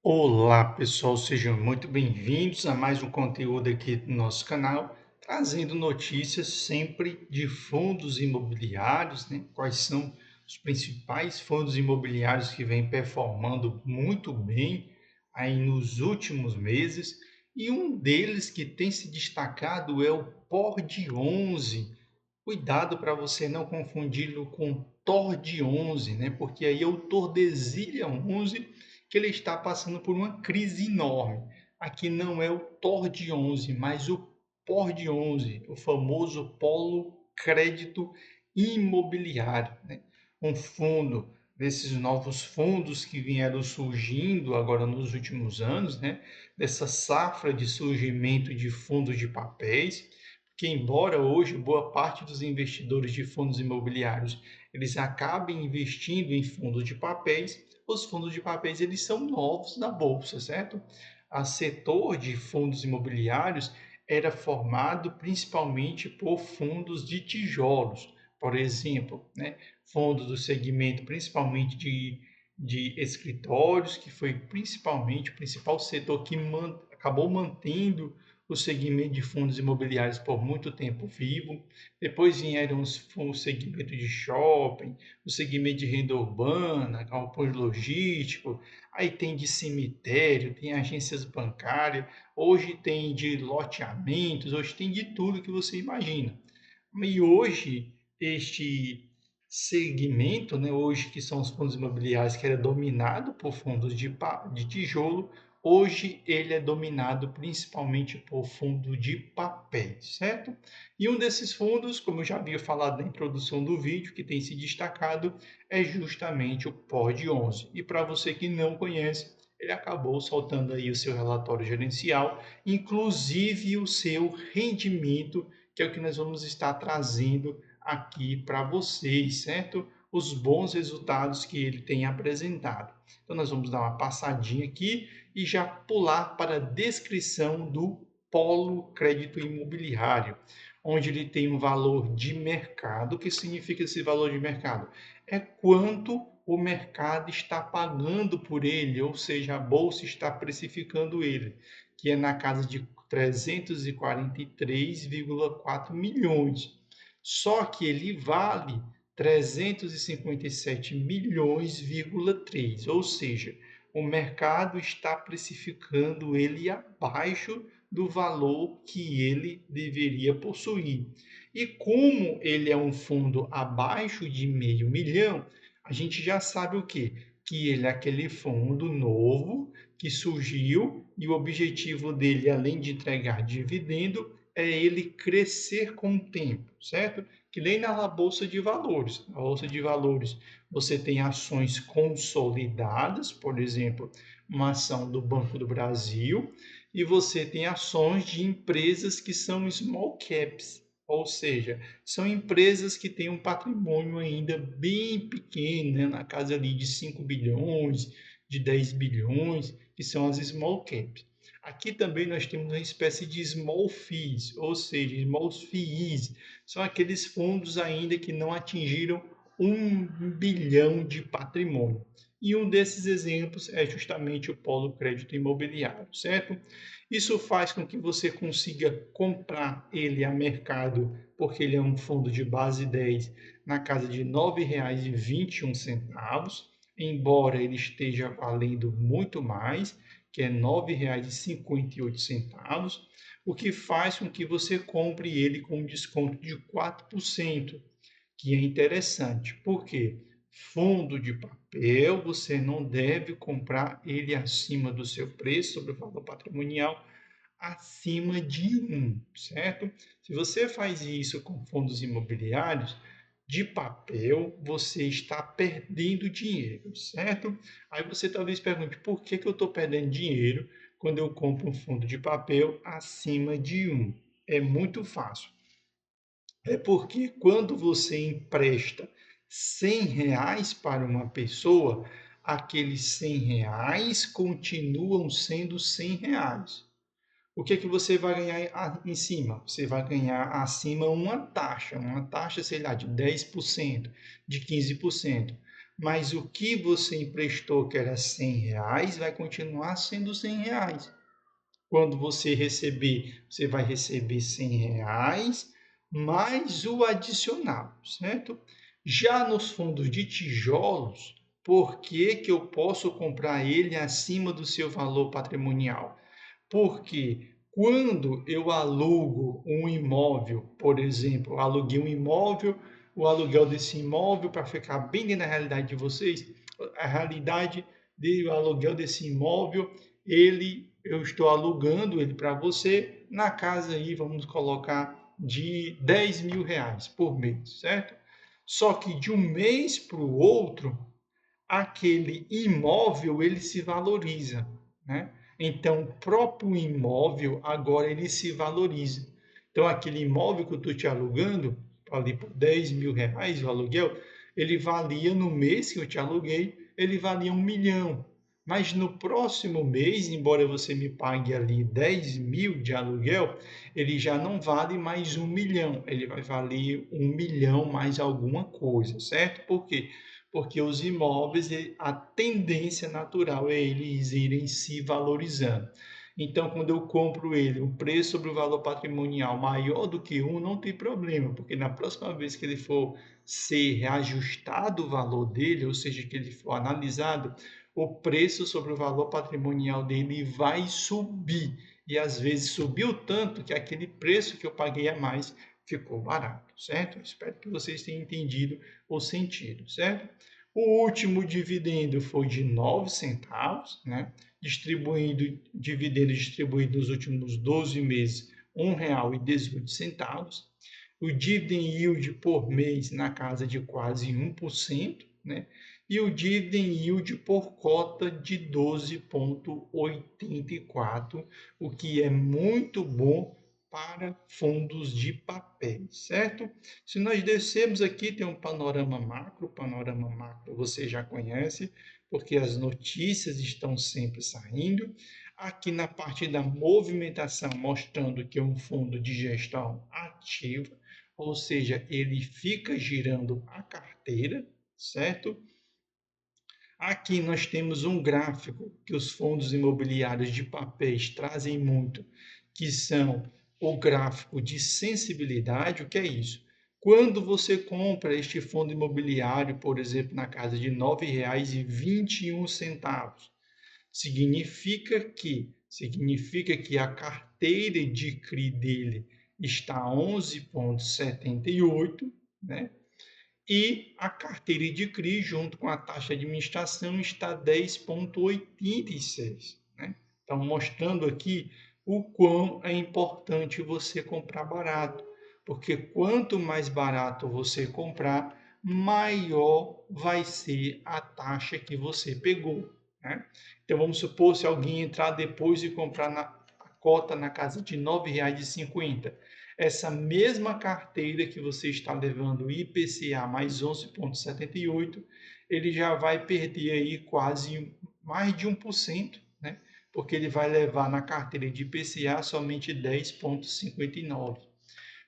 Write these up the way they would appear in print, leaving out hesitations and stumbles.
Olá, pessoal, sejam muito bem-vindos a mais um conteúdo aqui do nosso canal, trazendo notícias sempre de fundos imobiliários, né? Quais são os principais fundos imobiliários que vêm performando muito bem aí nos últimos meses, e um deles que tem se destacado é o POR 11. Cuidado para você não confundi-lo com TORD 11, né? Porque aí é o Tordesilha 11 que ele está passando por uma crise enorme. Aqui não é o TORD 11, mas o PORD 11, o famoso Polo Crédito Imobiliário, né? Um fundo desses novos fundos que vieram surgindo agora nos últimos anos, né? Dessa safra de surgimento de fundos de papéis, que embora hoje boa parte dos investidores de fundos imobiliários eles acabem investindo em fundos de papéis, os fundos de papéis eles são novos na bolsa, certo? O setor de fundos imobiliários era formado principalmente por fundos de tijolos, por exemplo, né? Fundos do segmento principalmente de escritórios, que foi principalmente o principal setor que acabou mantendo o segmento de fundos imobiliários por muito tempo vivo. Depois vieram o segmento de shopping, o segmento de renda urbana, galpões logísticos, aí tem de cemitério, tem agências bancárias, hoje tem de loteamentos, hoje tem de tudo que você imagina. E hoje, este segmento, né, hoje que são os fundos imobiliários, que era dominado por fundos de tijolo, hoje ele é dominado principalmente por fundo de papéis, certo? E um desses fundos, como eu já havia falado na introdução do vídeo, que tem se destacado, é justamente o POD 11. E para você que não conhece, ele acabou soltando aí o seu relatório gerencial, inclusive o seu rendimento, que é o que nós vamos estar trazendo aqui para vocês, certo? Os bons resultados que ele tem apresentado. Então, nós vamos dar uma passadinha aqui e já pular para a descrição do Polo Crédito Imobiliário, onde ele tem um valor de mercado. O que significa esse valor de mercado? É quanto o mercado está pagando por ele, ou seja, a bolsa está precificando ele, que é na casa de 343,4 milhões. Só que ele vale 357 milhões,3, ou seja, o mercado está precificando ele abaixo do valor que ele deveria possuir. E como ele é um fundo abaixo de meio milhão, a gente já sabe o quê? Que ele é aquele fundo novo que surgiu e o objetivo dele, além de entregar dividendo, é ele crescer com o tempo, certo? Que nem na bolsa de valores. Na bolsa de valores você tem ações consolidadas, por exemplo, uma ação do Banco do Brasil, e você tem ações de empresas que são small caps, ou seja, são empresas que têm um patrimônio ainda bem pequeno, né? Na casa ali de 5 bilhões, de 10 bilhões, que são as small caps. Aqui também nós temos uma espécie de small fees, ou seja, small fees, são aqueles fundos ainda que não atingiram 1 bilhão de patrimônio. E um desses exemplos é justamente o Polo Crédito Imobiliário, certo? Isso faz com que você consiga comprar ele a mercado, porque ele é um fundo de base 10, na casa de R$ 9,21, embora ele esteja valendo muito mais, que é R$ 9,58, o que faz com que você compre ele com um desconto de 4%, que é interessante. Por quê? Fundo de papel, você não deve comprar ele acima do seu preço sobre o valor patrimonial, acima de 1, certo? Se você faz isso com fundos imobiliários, de papel, você está perdendo dinheiro, certo? Aí você talvez pergunte, por que eu estou perdendo dinheiro quando eu compro um fundo de papel acima de 1? É muito fácil. É porque quando você empresta R$ 100 para uma pessoa, aqueles R$ 100 continuam sendo R$ 100. O que é que você vai ganhar em cima? Você vai ganhar acima uma taxa, sei lá, de 10%, de 15%. mas o que você emprestou, que era R$ 100, vai continuar sendo R$ 100. Quando você receber, você vai receber R$ 100 mais o adicional, certo? Já nos fundos de tijolos, por que que eu posso comprar ele acima do seu valor patrimonial? Porque quando eu alugo um imóvel, por exemplo, eu aluguei um imóvel, o aluguel desse imóvel, para ficar bem dentro da realidade de vocês, a realidade do aluguel desse imóvel, eu estou alugando ele para você na casa aí, vamos colocar, de R$ 10.000 por mês, certo? Só que de um mês para o outro, aquele imóvel ele se valoriza, né? Então, o próprio imóvel agora ele se valoriza. Então, aquele imóvel que eu estou te alugando, ali por R$ 10.000 o aluguel, ele valia no mês que eu te aluguei, ele valia 1 milhão. Mas no próximo mês, embora você me pague ali 10.000 de aluguel, ele já não vale mais 1 milhão, ele vai valer 1 milhão mais alguma coisa, certo? Por quê? Porque os imóveis, a tendência natural é eles irem se valorizando. Então, quando eu compro ele, o preço sobre o valor patrimonial maior do que um, não tem problema, porque na próxima vez que ele for ser reajustado o valor dele, ou seja, que ele for analisado, o preço sobre o valor patrimonial dele vai subir. E às vezes subiu tanto que aquele preço que eu paguei a mais ficou barato, certo? Espero que vocês tenham entendido o sentido, certo? O último dividendo foi de 9 centavos, né? Dividendos distribuídos nos últimos 12 meses, R$ 1,18. O dividend yield por mês na casa de quase 1%, né? E o dividend yield por cota de 12,84, o que é muito bom para fundos de papéis, certo? Se nós descermos aqui, tem um panorama macro você já conhece, porque as notícias estão sempre saindo. Aqui na parte da movimentação, mostrando que é um fundo de gestão ativa, ou seja, ele fica girando a carteira, certo? Aqui nós temos um gráfico que os fundos imobiliários de papéis trazem muito, que são o gráfico de sensibilidade. O que é isso? Quando você compra este fundo imobiliário, por exemplo, na casa de R$ 9,21, significa que a carteira de CRI dele está 11,78, né? E a carteira de CRI, junto com a taxa de administração, está 10,86, né? Então, mostrando aqui o quão é importante você comprar barato, porque quanto mais barato você comprar, maior vai ser a taxa que você pegou, né? Então, vamos supor, se alguém entrar depois e comprar a cota na casa de R$ 9,50, essa mesma carteira que você está levando IPCA mais 11,78, ele já vai perder aí quase mais de 1%, né? Porque ele vai levar na carteira de IPCA somente 10,59.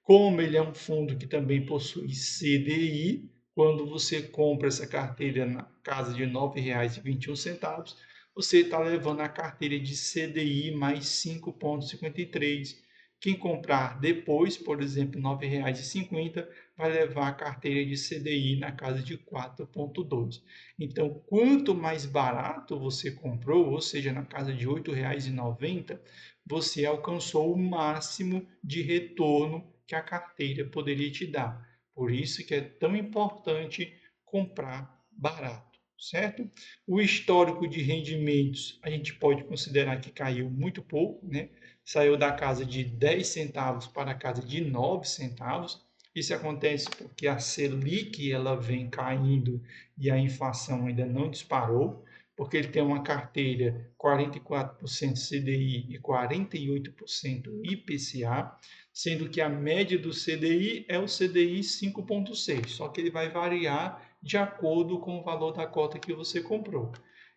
Como ele é um fundo que também possui CDI, quando você compra essa carteira na casa de R$ 9,21, você está levando a carteira de CDI mais 5,53. Quem comprar depois, por exemplo, R$ 9,50, vai levar a carteira de CDI na casa de 4,12. Então, quanto mais barato você comprou, ou seja, na casa de R$ 8,90, você alcançou o máximo de retorno que a carteira poderia te dar. Por isso que é tão importante comprar barato, certo? O histórico de rendimentos a gente pode considerar que caiu muito pouco, né? Saiu da casa de 10 centavos para a casa de 9 centavos. Isso acontece porque a Selic ela vem caindo e a inflação ainda não disparou, porque ele tem uma carteira 44% CDI e 48% IPCA, sendo que a média do CDI é o CDI 5,6, só que ele vai variar de acordo com o valor da cota que você comprou.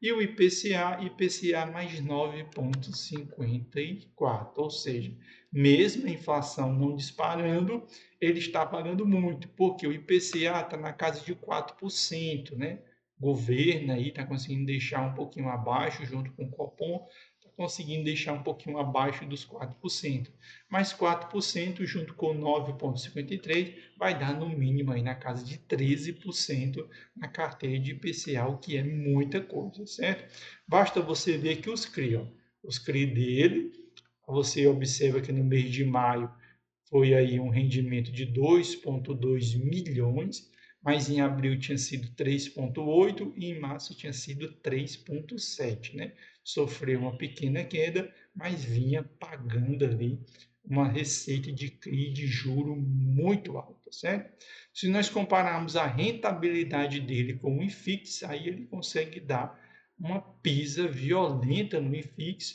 E o IPCA mais 9,54, ou seja, mesmo a inflação não disparando, ele está pagando muito, porque o IPCA está na casa de 4%, né? governo aí está conseguindo deixar um pouquinho abaixo, junto com o Copom, está conseguindo deixar um pouquinho abaixo dos 4%. Mas 4% junto com 9,53 vai dar no mínimo aí na casa de 13% na carteira de IPCA, o que é muita coisa, certo? Basta você ver que os CRI dele, você observa que no mês de maio foi aí um rendimento de 2,2 milhões, mas em abril tinha sido 3,8 e em março tinha sido 3,7, né? Sofreu uma pequena queda, mas vinha pagando ali uma receita de CRI de juro muito alta, certo? Se nós compararmos a rentabilidade dele com o IFIX, aí ele consegue dar uma pisa violenta no IFIX,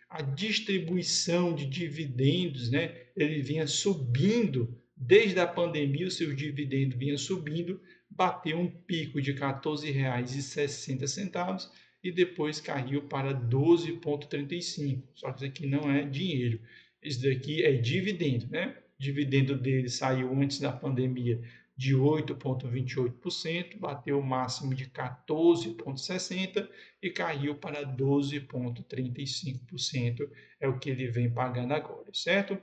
a distribuição de dividendos, né? Ele vinha subindo, desde a pandemia, o seu dividendo vinha subindo, bateu um pico de R$ 14,60 e depois caiu para 12,35. Só que isso aqui não é dinheiro, isso daqui é dividendo, né? O dividendo dele saiu antes da pandemia de 8,28%, bateu o máximo de 14,60% e caiu para 12,35%, é o que ele vem pagando agora, certo?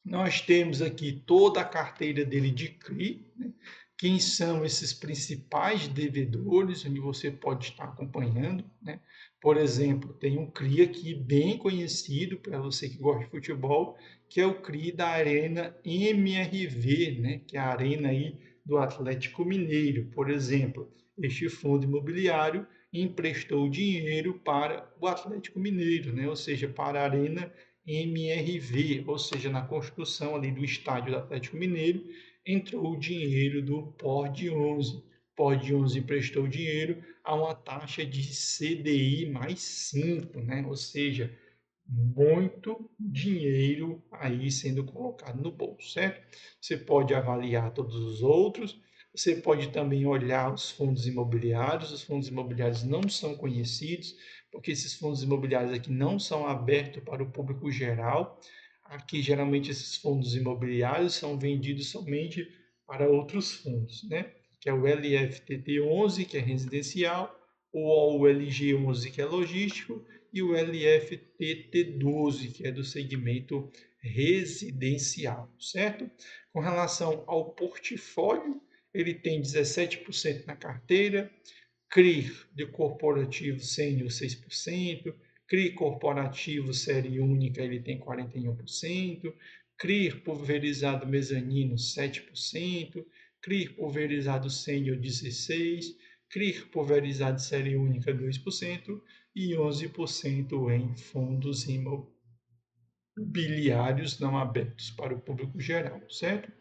Nós temos aqui toda a carteira dele de CRI, né? Quem são esses principais devedores, onde você pode estar acompanhando, né? Por exemplo, tem um CRI aqui bem conhecido para você que gosta de futebol, que é o CRI da Arena MRV, né? Que é a arena aí do Atlético Mineiro. Por exemplo, este fundo imobiliário emprestou dinheiro para o Atlético Mineiro, né? Ou seja, para a Arena MRV, ou seja, na construção ali do estádio do Atlético Mineiro, entrou o dinheiro do POR 11. POR 11 emprestou dinheiro a uma taxa de CDI mais 5, né? Ou seja, muito dinheiro aí sendo colocado no bolso, certo? Você pode avaliar todos os outros, você pode também olhar os fundos imobiliários não são conhecidos, porque esses fundos imobiliários aqui não são abertos para o público geral. Aqui, geralmente, esses fundos imobiliários são vendidos somente para outros fundos, né? Que é o LFTT11, que é residencial, o OLG11, que é logístico, e o LFTT12, que é do segmento residencial, certo? Com relação ao portfólio, ele tem 17% na carteira, CRI de corporativo sênior 6%, CRI corporativo série única ele tem 41%, CRI pulverizado mezanino 7%, CRI pulverizado sênior 16%, CRI pulverizado série única 2% e 11% em fundos imobiliários não abertos para o público geral, certo?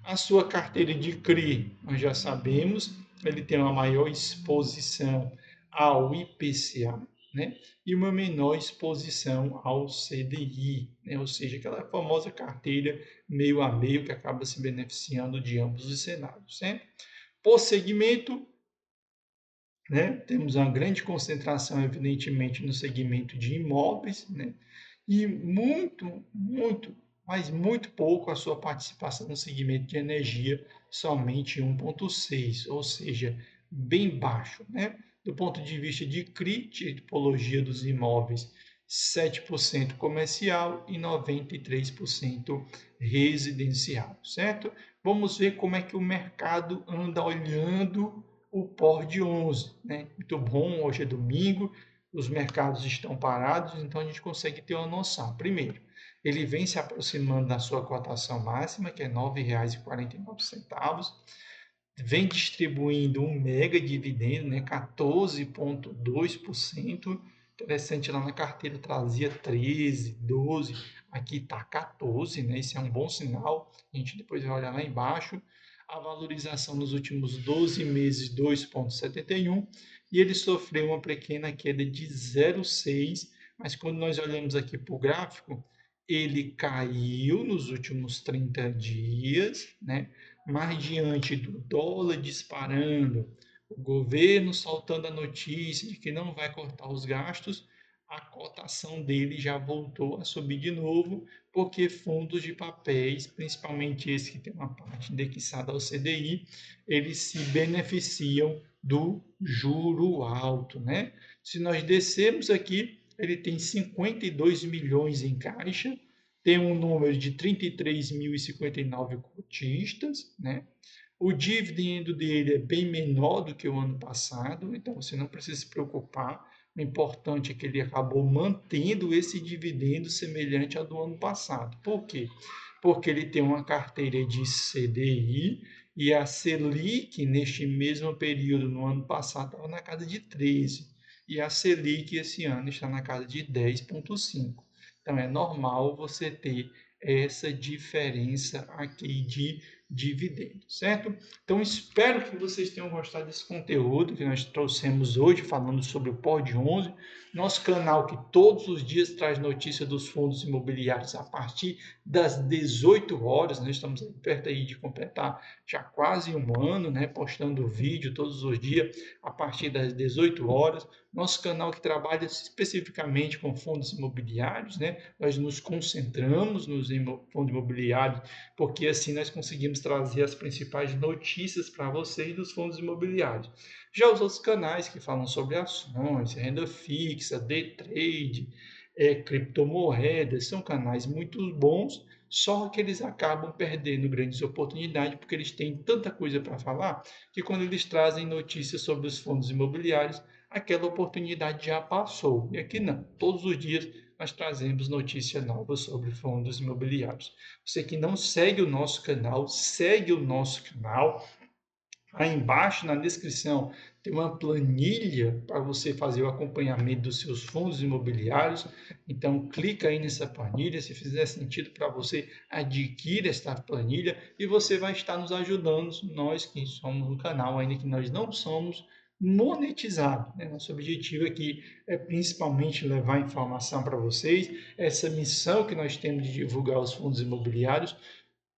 A sua carteira de CRI, nós já sabemos, ele tem uma maior exposição ao IPCA, né? E uma menor exposição ao CDI, né? Ou seja, aquela famosa carteira meio a meio que acaba se beneficiando de ambos os cenários, né? Por segmento, né? Temos uma grande concentração, evidentemente, no segmento de imóveis, né? E mas muito pouco a sua participação no segmento de energia, somente 1,6, ou seja, bem baixo, né? Do ponto de vista de CRI, tipologia dos imóveis, 7% comercial e 93% residencial, certo? Vamos ver como é que o mercado anda olhando o POR 11, né? Muito bom, hoje é domingo, os mercados estão parados, então a gente consegue ter uma noção. Primeiro, ele vem se aproximando da sua cotação máxima, que é R$ 9,49, vem distribuindo um mega dividendo, né, 14,2%. Interessante, lá na carteira trazia 13, 12, aqui está 14, né? Isso é um bom sinal. A gente depois vai olhar lá embaixo. A valorização nos últimos 12 meses, 2,71, e ele sofreu uma pequena queda de 0,6, mas quando nós olhamos aqui para o gráfico, ele caiu nos últimos 30 dias, né? Mas diante do dólar disparando, o governo soltando a notícia de que não vai cortar os gastos, a cotação dele já voltou a subir de novo, porque fundos de papéis, principalmente esses que tem uma parte indexada ao CDI, eles se beneficiam do juro alto, né? Se nós descermos aqui, ele tem 52 milhões em caixa, tem um número de 33.059 cotistas, né? O dividendo dele é bem menor do que o ano passado, então você não precisa se preocupar. O importante é que ele acabou mantendo esse dividendo semelhante ao do ano passado. Por quê? Porque ele tem uma carteira de CDI e a Selic, neste mesmo período, no ano passado, estava na casa de 13. E a Selic esse ano está na casa de 10,5. Então é normal você ter essa diferença aqui de dividendo, certo? Então espero que vocês tenham gostado desse conteúdo que nós trouxemos hoje falando sobre o POD 11, nosso canal que todos os dias traz notícia dos fundos imobiliários a partir das 18 horas, nós estamos perto aí de completar já quase um ano, né, postando vídeo todos os dias a partir das 18 horas, nosso canal que trabalha especificamente com fundos imobiliários, né, nós nos concentramos nos fundos imobiliários porque assim nós conseguimos trazer as principais notícias para vocês dos fundos imobiliários. Já os outros canais que falam sobre ações, renda fixa, day trade, criptomoedas, são canais muito bons, só que eles acabam perdendo grandes oportunidades porque eles têm tanta coisa para falar que quando eles trazem notícias sobre os fundos imobiliários, aquela oportunidade já passou. E aqui não, todos os dias nós trazemos notícias novas sobre fundos imobiliários. Você que não segue o nosso canal, segue o nosso canal. Aí embaixo na descrição tem uma planilha para você fazer o acompanhamento dos seus fundos imobiliários. Então clica aí nessa planilha, se fizer sentido para você, adquira esta planilha e você vai estar nos ajudando, nós que somos um canal, ainda que nós não somos monetizados, né? Nosso objetivo aqui é principalmente levar informação para vocês, essa missão que nós temos de divulgar os fundos imobiliários.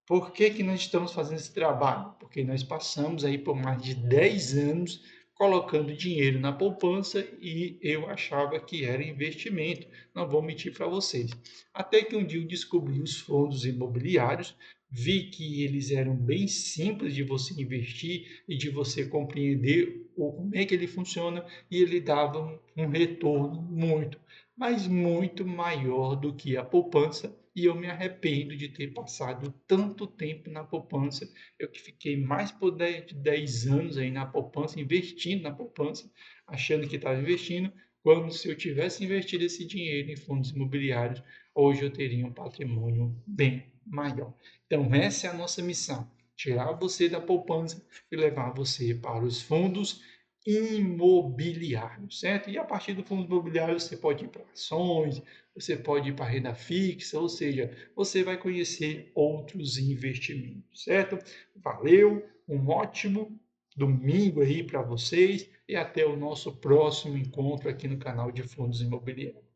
Por que que nós estamos fazendo esse trabalho? Porque nós passamos aí por mais de 10 anos colocando dinheiro na poupança e eu achava que era investimento. Não vou mentir para vocês. Até que um dia eu descobri os fundos imobiliários, vi que eles eram bem simples de você investir e de você compreender como é que ele funciona e ele dava um retorno muito, mas muito maior do que a poupança e eu me arrependo de ter passado tanto tempo na poupança. Eu que fiquei mais por 10 anos aí na poupança, investindo na poupança, achando que estava investindo, quando se eu tivesse investido esse dinheiro em fundos imobiliários, hoje eu teria um patrimônio bem maior. Então, essa é a nossa missão: tirar você da poupança e levar você para os fundos imobiliários, certo? E a partir do fundo imobiliário você pode ir para ações, você pode ir para renda fixa, ou seja, você vai conhecer outros investimentos, certo? Valeu, um ótimo domingo aí para vocês e até o nosso próximo encontro aqui no canal de Fundos Imobiliários.